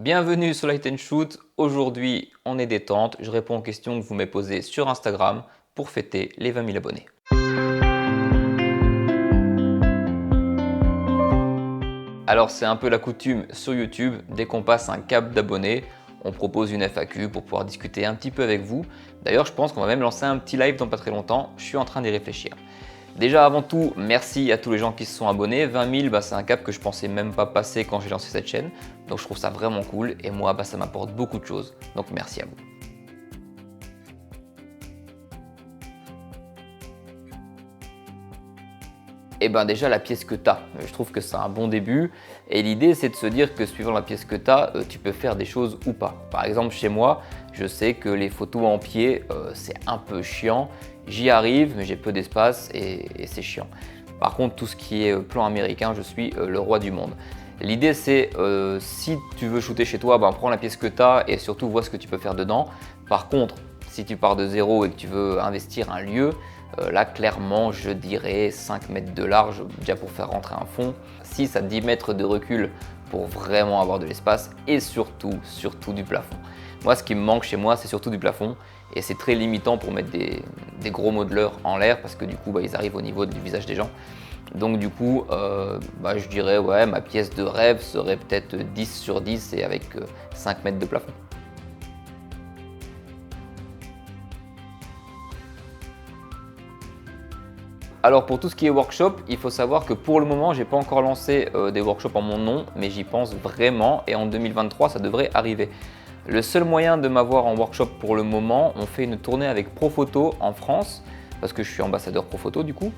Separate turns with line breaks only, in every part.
Bienvenue sur Light & Shoot. Aujourd'hui, on est détente. Je réponds aux questions que vous m'avez posées sur Instagram pour fêter les 20 000 abonnés. Alors, c'est un peu la coutume sur YouTube. Dès qu'on passe un cap d'abonnés, on propose une FAQ pour pouvoir discuter un petit peu avec vous. D'ailleurs, je pense qu'on va même lancer un petit live dans pas très longtemps. Je suis en train d'y réfléchir. Déjà avant tout, merci à tous les gens qui se sont abonnés. 20 000, c'est un cap que je pensais même pas passer quand j'ai lancé cette chaîne. Donc je trouve ça vraiment cool et moi, ça m'apporte beaucoup de choses. Donc merci à vous. Et déjà la pièce que tu as, je trouve que c'est un bon début. Et l'idée c'est de se dire que suivant la pièce que tu as, tu peux faire des choses ou pas. Par exemple chez moi, je sais que les photos en pied, c'est un peu chiant. J'y arrive, mais j'ai peu d'espace et c'est chiant. Par contre, tout ce qui est plan américain, je suis le roi du monde. L'idée c'est, si tu veux shooter chez toi, prends la pièce que tu as et surtout vois ce que tu peux faire dedans. Par contre, si tu pars de zéro et que tu veux investir un lieu, là clairement je dirais 5 mètres de large déjà pour faire rentrer un fond, 6 à 10 mètres de recul pour vraiment avoir de l'espace et surtout du plafond. Moi ce qui me manque chez moi c'est surtout du plafond et c'est très limitant pour mettre des gros modeleurs en l'air parce que du coup ils arrivent au niveau du visage des gens. Donc du coup je dirais ouais, ma pièce de rêve serait peut-être 10 sur 10 et avec 5 mètres de plafond. Alors pour tout ce qui est workshop, il faut savoir que pour le moment, j'ai pas encore lancé des workshops en mon nom, mais j'y pense vraiment et en 2023, ça devrait arriver. Le seul moyen de m'avoir en workshop pour le moment, on fait une tournée avec Profoto en France, parce que je suis ambassadeur Profoto du coup,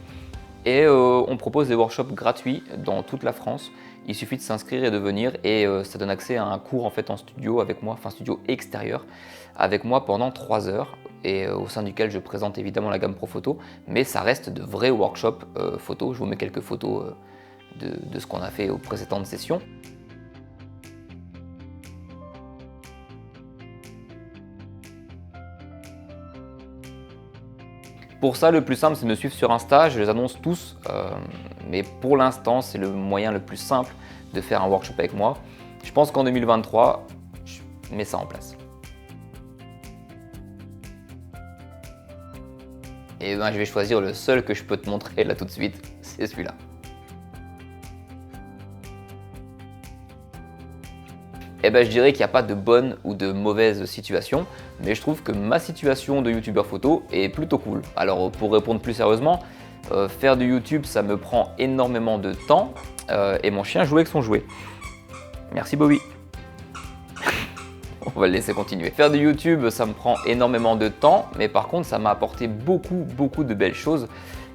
et on propose des workshops gratuits dans toute la France. Il suffit de s'inscrire et de venir et ça donne accès à un cours en fait en studio avec moi, enfin studio extérieur, avec moi pendant 3 heures et au sein duquel je présente évidemment la gamme Profoto, mais ça reste de vrais workshops photos. Je vous mets quelques photos de ce qu'on a fait aux précédentes sessions. Pour ça, le plus simple, c'est de me suivre sur Insta. Je les annonce tous, mais pour l'instant, c'est le moyen le plus simple de faire un workshop avec moi. Je pense qu'en 2023, je mets ça en place. Et je vais choisir le seul que je peux te montrer là tout de suite, c'est celui-là. Je dirais qu'il n'y a pas de bonne ou de mauvaise situation, mais je trouve que ma situation de youtubeur photo est plutôt cool. Alors pour répondre plus sérieusement, faire du YouTube ça me prend énormément de temps et mon chien joue avec son jouet. Merci Bobby. On va le laisser continuer. Faire du YouTube ça me prend énormément de temps, mais par contre ça m'a apporté beaucoup de belles choses.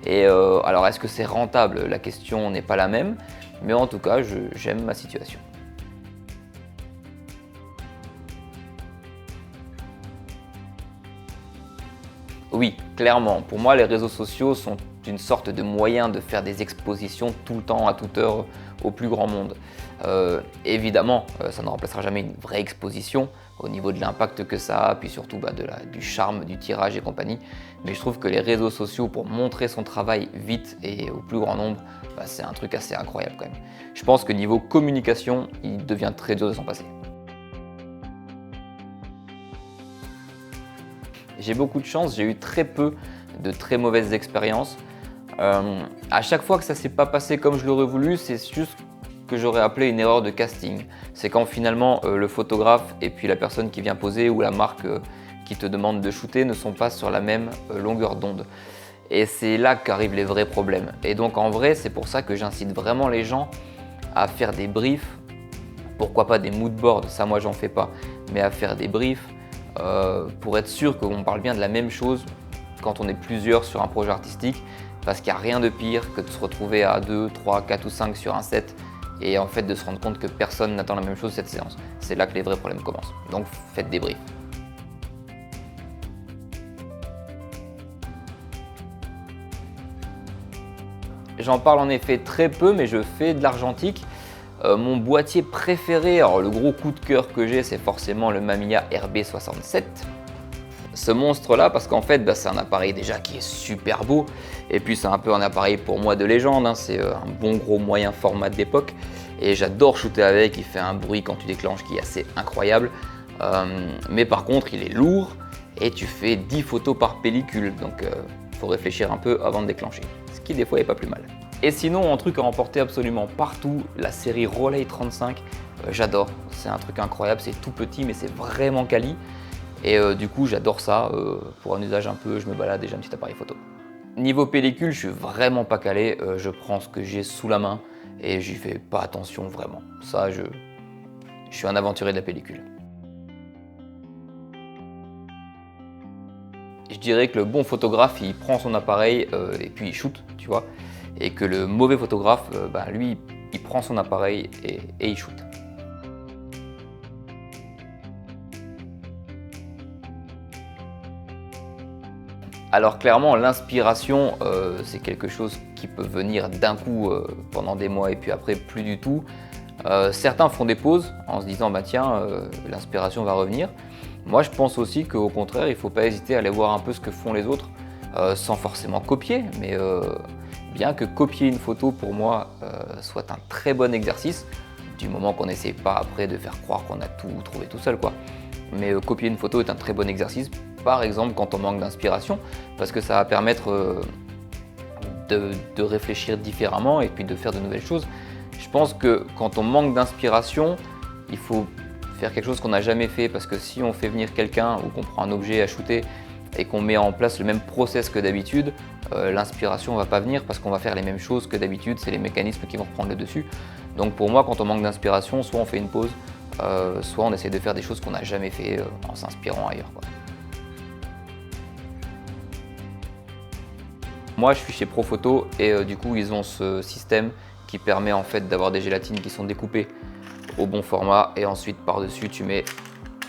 Et alors est-ce que c'est rentable? La question n'est pas la même, mais en tout cas j'aime ma situation. Oui, clairement. Pour moi, les réseaux sociaux sont une sorte de moyen de faire des expositions tout le temps, à toute heure, au plus grand monde. Évidemment, ça ne remplacera jamais une vraie exposition au niveau de l'impact que ça a, puis surtout du charme, du tirage et compagnie. Mais je trouve que les réseaux sociaux, pour montrer son travail vite et au plus grand nombre, c'est un truc assez incroyable quand même. Je pense que niveau communication, il devient très dur de s'en passer. J'ai beaucoup de chance, j'ai eu très peu de très mauvaises expériences. À chaque fois que ça s'est pas passé comme je l'aurais voulu, c'est juste que j'aurais appelé une erreur de casting. C'est quand finalement le photographe et puis la personne qui vient poser ou la marque qui te demande de shooter ne sont pas sur la même longueur d'onde. Et c'est là qu'arrivent les vrais problèmes. Et donc en vrai, c'est pour ça que j'incite vraiment les gens à faire des briefs. Pourquoi pas des moodboards, ça moi j'en fais pas, mais à faire des briefs. Pour être sûr qu'on parle bien de la même chose quand on est plusieurs sur un projet artistique, parce qu'il n'y a rien de pire que de se retrouver à 2, 3, 4 ou 5 sur un set et en fait de se rendre compte que personne n'attend la même chose cette séance. C'est là que les vrais problèmes commencent. Donc faites des briefs. J'en parle en effet très peu, mais je fais de l'argentique. Mon boîtier préféré, alors le gros coup de cœur que j'ai, c'est forcément le Mamiya RB67. Ce monstre-là, parce qu'en fait, c'est un appareil déjà qui est super beau, et puis c'est un peu un appareil pour moi de légende, hein. C'est un bon gros moyen format d'époque. et j'adore shooter avec. Il fait un bruit quand tu déclenches qui est assez incroyable, mais par contre il est lourd et tu fais 10 photos par pellicule, donc faut réfléchir un peu avant de déclencher, ce qui des fois est pas plus mal. Et sinon, un truc à emporter absolument partout, la série Rolei 35, j'adore, c'est un truc incroyable, c'est tout petit mais c'est vraiment quali. Et du coup j'adore ça, pour un usage un peu, je me balade et j'ai un petit appareil photo. Niveau pellicule, je suis vraiment pas calé, je prends ce que j'ai sous la main et j'y fais pas attention vraiment. Ça, je suis un aventurier de la pellicule. Je dirais que le bon photographe, il prend son appareil et puis il shoot, tu vois. Et que le mauvais photographe, lui, il prend son appareil et il shoot. Alors clairement, l'inspiration, c'est quelque chose qui peut venir d'un coup pendant des mois et puis après plus du tout. Certains font des pauses en se disant bah tiens, l'inspiration va revenir. Moi je pense aussi qu'au contraire, il ne faut pas hésiter à aller voir un peu ce que font les autres, sans forcément copier, mais bien que copier une photo pour moi soit un très bon exercice, du moment qu'on n'essaie pas après de faire croire qu'on a tout trouvé tout seul, quoi. Mais copier une photo est un très bon exercice, par exemple quand on manque d'inspiration, parce que ça va permettre de réfléchir différemment et puis de faire de nouvelles choses. Je pense que quand on manque d'inspiration, il faut faire quelque chose qu'on n'a jamais fait, parce que si on fait venir quelqu'un ou qu'on prend un objet à shooter et qu'on met en place le même process que d'habitude, l'inspiration ne va pas venir parce qu'on va faire les mêmes choses que d'habitude, c'est les mécanismes qui vont reprendre le dessus. Donc pour moi, quand on manque d'inspiration, soit on fait une pause, soit on essaie de faire des choses qu'on n'a jamais fait en s'inspirant ailleurs, quoi. Moi je suis chez Profoto et du coup ils ont ce système qui permet en fait d'avoir des gélatines qui sont découpées au bon format et ensuite par-dessus tu mets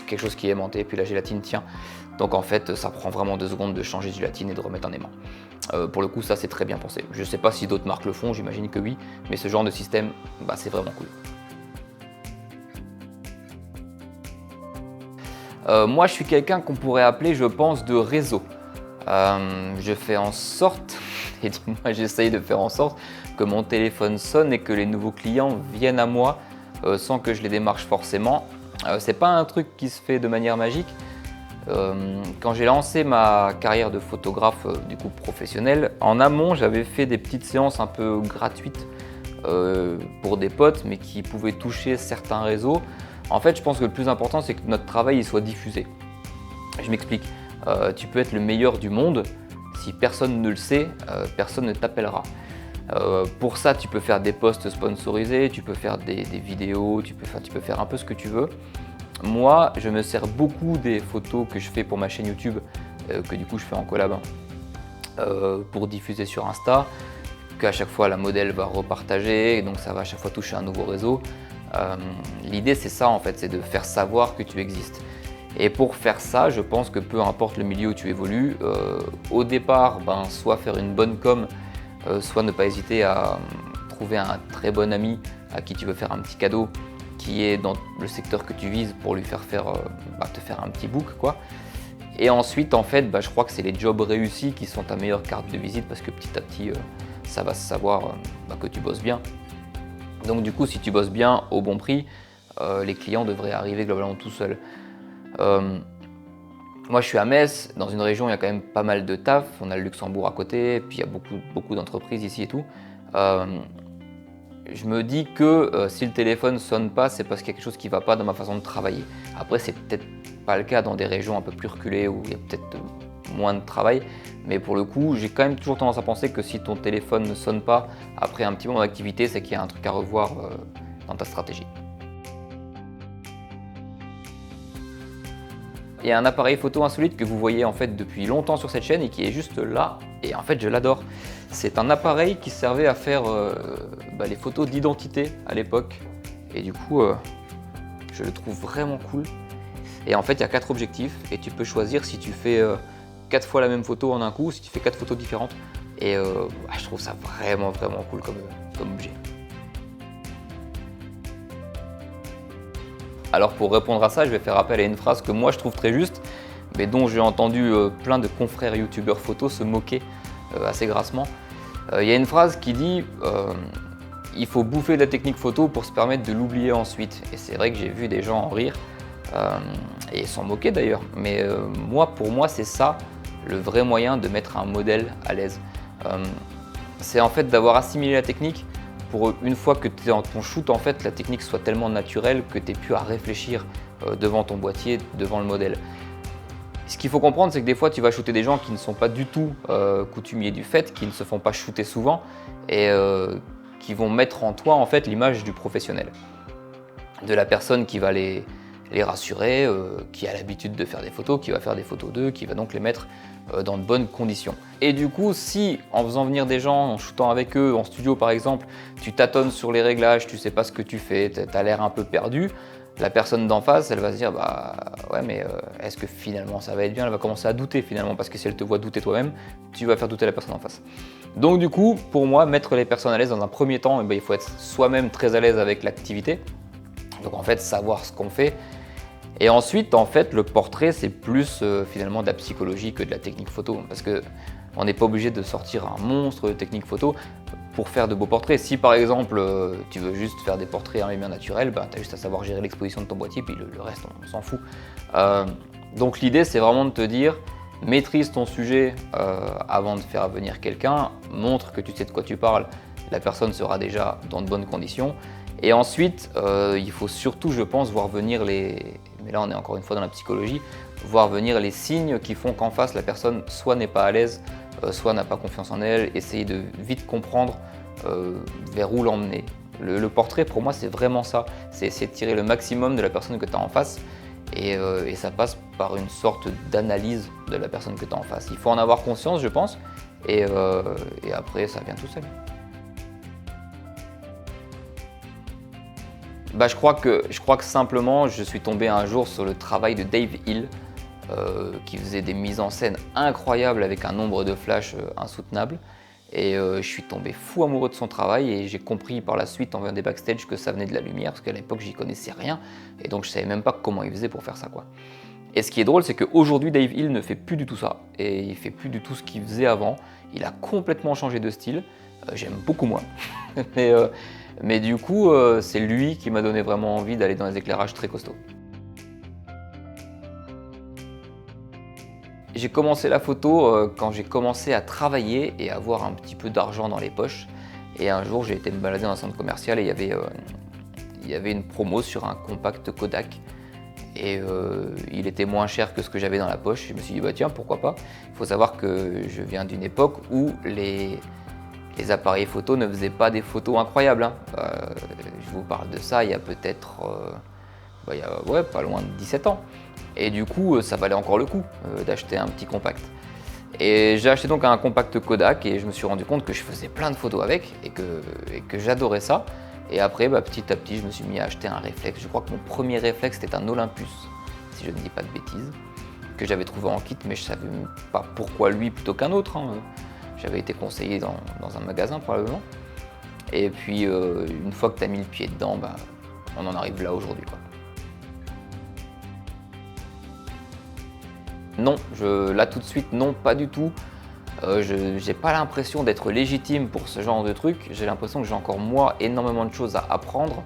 quelque chose qui est aimanté puis la gélatine tient. Donc en fait ça prend vraiment 2 secondes de changer de gélatine et de remettre en aimant. Pour le coup ça c'est très bien pensé. Je ne sais pas si d'autres marques le font, j'imagine que oui, mais ce genre de système c'est vraiment cool. Moi je suis quelqu'un qu'on pourrait appeler, je pense, de réseau. Je fais en sorte, et dis-moi j'essaye de faire en sorte que mon téléphone sonne et que les nouveaux clients viennent à moi sans que je les démarche forcément. C'est pas un truc qui se fait de manière magique. Quand j'ai lancé ma carrière de photographe du coup professionnel, en amont j'avais fait des petites séances un peu gratuites pour des potes mais qui pouvaient toucher certains réseaux. En fait je pense que le plus important c'est que notre travail il soit diffusé. Je m'explique. Tu peux être le meilleur du monde, si personne ne le sait, personne ne t'appellera. Pour ça, tu peux faire des posts sponsorisés, tu peux faire des vidéos, tu peux faire un peu ce que tu veux. Moi, je me sers beaucoup des photos que je fais pour ma chaîne YouTube, que du coup je fais en collab, pour diffuser sur Insta, qu'à chaque fois la modèle va repartager, et donc ça va à chaque fois toucher un nouveau réseau. L'idée c'est ça en fait, c'est de faire savoir que tu existes. Et pour faire ça, je pense que peu importe le milieu où tu évolues, au départ, soit faire une bonne com, soit ne pas hésiter à trouver un très bon ami à qui tu veux faire un petit cadeau qui est dans le secteur que tu vises pour lui faire te faire un petit book, quoi. Et ensuite, en fait, je crois que c'est les jobs réussis qui sont ta meilleure carte de visite parce que petit à petit, ça va se savoir que tu bosses bien. Donc du coup, si tu bosses bien au bon prix, les clients devraient arriver globalement tout seuls. Moi je suis à Metz, dans une région où il y a quand même pas mal de taf, on a le Luxembourg à côté, puis il y a beaucoup d'entreprises ici et tout. Je me dis que si le téléphone sonne pas, c'est parce qu'il y a quelque chose qui ne va pas dans ma façon de travailler. Après c'est peut-être pas le cas dans des régions un peu plus reculées où il y a peut-être moins de travail, mais pour le coup j'ai quand même toujours tendance à penser que si ton téléphone ne sonne pas après un petit moment d'activité, c'est qu'il y a un truc à revoir dans ta stratégie. Il y a un appareil photo insolite que vous voyez en fait depuis longtemps sur cette chaîne et qui est juste là, et en fait je l'adore. C'est un appareil qui servait à faire les photos d'identité à l'époque, et du coup je le trouve vraiment cool. Et en fait il y a 4 objectifs et tu peux choisir si tu fais 4 fois la même photo en un coup ou si tu fais 4 photos différentes. Et je trouve ça vraiment cool comme objet. Alors pour répondre à ça, je vais faire appel à une phrase que moi je trouve très juste, mais dont j'ai entendu plein de confrères youtubeurs photos se moquer assez grassement. Il y a une phrase qui dit il faut bouffer de la technique photo pour se permettre de l'oublier ensuite. Et c'est vrai que j'ai vu des gens en rire, et s'en moquer d'ailleurs. Mais pour moi, c'est ça le vrai moyen de mettre un modèle à l'aise. C'est en fait d'avoir assimilé la technique pour une fois que tu es dans ton shoot, en fait, la technique soit tellement naturelle que tu n'aies plus à réfléchir devant ton boîtier, devant le modèle. Ce qu'il faut comprendre, c'est que des fois, tu vas shooter des gens qui ne sont pas du tout coutumiers du fait, qui ne se font pas shooter souvent et qui vont mettre en toi en fait l'image du professionnel, de la personne qui va les rassurer, qui a l'habitude de faire des photos, qui va faire des photos d'eux, qui va donc les mettre dans de bonnes conditions. Et du coup, si en faisant venir des gens, en shootant avec eux, en studio par exemple, tu tâtonnes sur les réglages, tu sais pas ce que tu fais, tu as l'air un peu perdu, la personne d'en face, elle va se dire bah ouais mais est-ce que finalement ça va être bien? Elle va commencer à douter finalement, parce que si elle te voit douter toi-même, tu vas faire douter la personne en face. Donc du coup, pour moi, mettre les personnes à l'aise dans un premier temps, il faut être soi-même très à l'aise avec l'activité. Donc en fait, savoir ce qu'on fait. Et ensuite, en fait, le portrait, c'est plus finalement de la psychologie que de la technique photo. Parce qu'on n'est pas obligé de sortir un monstre de technique photo pour faire de beaux portraits. Si par exemple, tu veux juste faire des portraits en lumière naturelle, tu as juste à savoir gérer l'exposition de ton boîtier, puis le reste, on s'en fout. Donc l'idée, c'est vraiment de te dire, maîtrise ton sujet avant de faire venir quelqu'un, montre que tu sais de quoi tu parles, la personne sera déjà dans de bonnes conditions. Et ensuite, il faut surtout, je pense, voir venir mais là on est encore une fois dans la psychologie, voir venir les signes qui font qu'en face la personne soit n'est pas à l'aise, soit n'a pas confiance en elle, essayer de vite comprendre vers où l'emmener. Le portrait pour moi c'est vraiment ça, c'est essayer de tirer le maximum de la personne que tu as en face et ça passe par une sorte d'analyse de la personne que tu as en face. Il faut en avoir conscience je pense et après ça vient tout seul. Je crois que simplement, je suis tombé un jour sur le travail de Dave Hill, qui faisait des mises en scène incroyables avec un nombre de flashs insoutenable. Et je suis tombé fou amoureux de son travail et j'ai compris par la suite en voyant des backstage que ça venait de la lumière, parce qu'à l'époque, j'y connaissais rien. Et donc, je savais même pas comment il faisait pour faire ça, quoi. Et ce qui est drôle, c'est qu'aujourd'hui, Dave Hill ne fait plus du tout ça. Et il fait plus du tout ce qu'il faisait avant. Il a complètement changé de style. J'aime beaucoup moins. Mais du coup, c'est lui qui m'a donné vraiment envie d'aller dans les éclairages très costauds. J'ai commencé la photo quand j'ai commencé à travailler et à avoir un petit peu d'argent dans les poches. Et un jour, j'ai été me balader dans un centre commercial et il y avait une promo sur un compact Kodak. Et il était moins cher que ce que j'avais dans la poche. Je me suis dit, bah tiens, pourquoi pas. Il faut savoir que je viens d'une époque où les appareils photo ne faisaient pas des photos incroyables. Hein. Je vous parle de ça il y a peut-être pas loin de 17 ans. Et du coup, ça valait encore le coup d'acheter un petit compact. Et j'ai acheté donc un compact Kodak et je me suis rendu compte que je faisais plein de photos avec et que j'adorais ça. Et après, petit à petit, je me suis mis à acheter un réflexe. Je crois que mon premier réflexe, c'était un Olympus, si je ne dis pas de bêtises, que j'avais trouvé en kit, mais je ne savais pas pourquoi lui plutôt qu'un autre. Hein. J'avais été conseillé dans un magasin probablement. Et puis une fois que tu as mis le pied dedans, on en arrive là aujourd'hui, quoi. Non, là tout de suite, non, pas du tout. Je n'ai pas l'impression d'être légitime pour ce genre de truc. J'ai l'impression que j'ai encore moi énormément de choses à apprendre.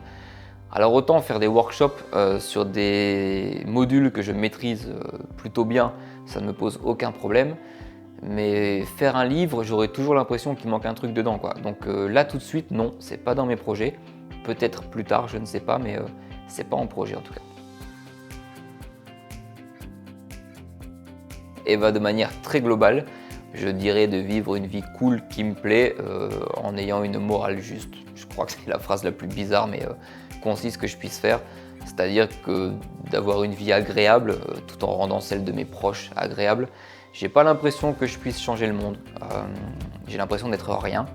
Alors autant faire des workshops sur des modules que je maîtrise plutôt bien, ça ne me pose aucun problème. Mais faire un livre, j'aurais toujours l'impression qu'il manque un truc dedans, quoi. Donc là tout de suite, non, c'est pas dans mes projets. Peut-être plus tard, je ne sais pas, mais c'est pas en projet en tout cas. Et de manière très globale, je dirais de vivre une vie cool qui me plaît en ayant une morale juste. Je crois que c'est la phrase la plus bizarre mais concise que je puisse faire. C'est-à-dire que d'avoir une vie agréable tout en rendant celle de mes proches agréable. J'ai pas l'impression que je puisse changer le monde. J'ai l'impression d'être rien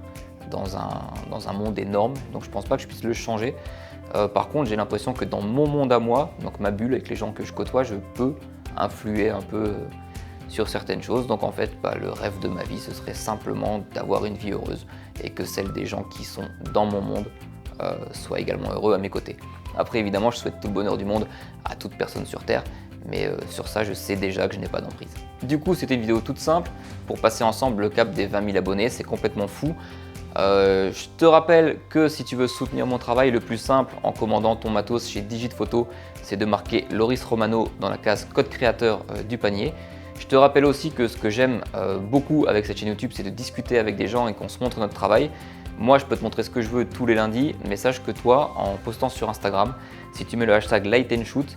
dans un monde énorme, donc je pense pas que je puisse le changer. Par contre, j'ai l'impression que dans mon monde à moi, donc ma bulle avec les gens que je côtoie, je peux influer un peu sur certaines choses. Donc en fait, le rêve de ma vie, ce serait simplement d'avoir une vie heureuse et que celle des gens qui sont dans mon monde soient également heureux à mes côtés. Après, évidemment, je souhaite tout le bonheur du monde à toute personne sur Terre, mais sur ça, je sais déjà que je n'ai pas d'emprise. Du coup, c'était une vidéo toute simple pour passer ensemble le cap des 20 000 abonnés, c'est complètement fou. Je te rappelle que si tu veux soutenir mon travail, le plus simple en commandant ton matos chez Digitphoto, c'est de marquer Loris Romano dans la case code créateur du panier. Je te rappelle aussi que ce que j'aime beaucoup avec cette chaîne YouTube, c'est de discuter avec des gens et qu'on se montre notre travail. Moi, je peux te montrer ce que je veux tous les lundis, mais sache que toi, en postant sur Instagram, si tu mets le hashtag Light and Shoot,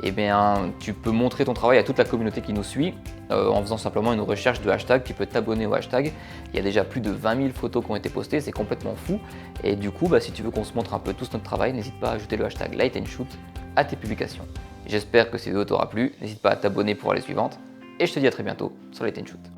eh bien, tu peux montrer ton travail à toute la communauté qui nous suit en faisant simplement une recherche de hashtag. Tu peux t'abonner au hashtag. Il y a déjà plus de 20 000 photos qui ont été postées, c'est complètement fou. Et du coup, si tu veux qu'on se montre un peu tous notre travail, n'hésite pas à ajouter le hashtag Light and Shoot à tes publications. J'espère que cette vidéo t'aura plu. N'hésite pas à t'abonner pour les suivantes. Et je te dis à très bientôt sur Light and Shoot.